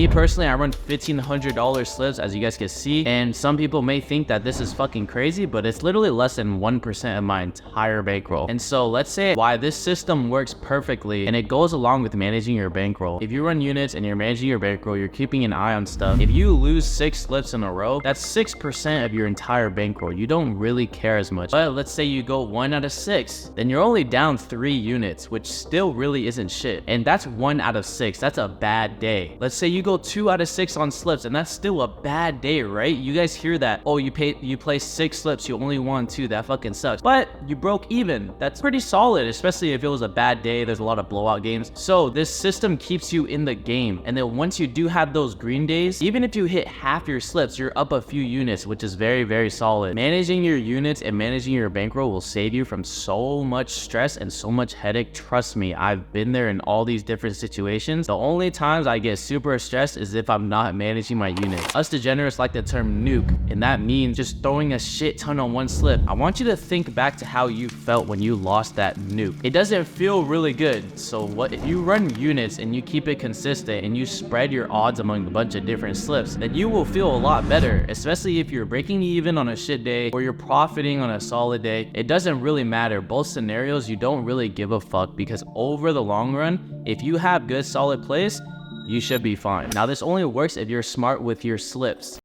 Me personally, I run $1,500 slips, as you guys can see, and some people may think that this is fucking crazy, but it's literally less than 1% of my entire bankroll. And so let's say why this system works perfectly, and it goes along with managing your bankroll. If you run units and you're managing your bankroll, you're keeping an eye on stuff. If you lose 6 slips in a row, that's 6% of your entire bankroll. You don't really care as much. But let's say you go 1 out of 6, then you're only down 3 units, which still really isn't shit. And that's 1 out of 6. That's a bad day. Let's say you go 2 out of 6 on slips, and that's still a bad day, right? You guys hear that? Oh, you play 6 slips, you only won 2. That fucking sucks. But you broke even. That's pretty solid, especially if it was a bad day. There's a lot of blowout games. So this system keeps you in the game. And then once you do have those green days, even if you hit half your slips, you're up a few units, which is very, very solid. Managing your units and managing your bankroll will save you from so much stress and so much headache. Trust me, I've been there in all these different situations. The only times I get super stressed is if I'm not managing my units. Us degenerates like the term nuke, and that means just throwing a shit ton on one slip. I want you to think back to how you felt when you lost that nuke. It doesn't feel really good. So what if you run units and you keep it consistent and you spread your odds among a bunch of different slips, then you will feel a lot better, especially if you're breaking even on a shit day or you're profiting on a solid day. It doesn't really matter. Both scenarios, you don't really give a fuck, because over the long run, if you have good solid plays, you should be fine. Now, this only works if you're smart with your slips.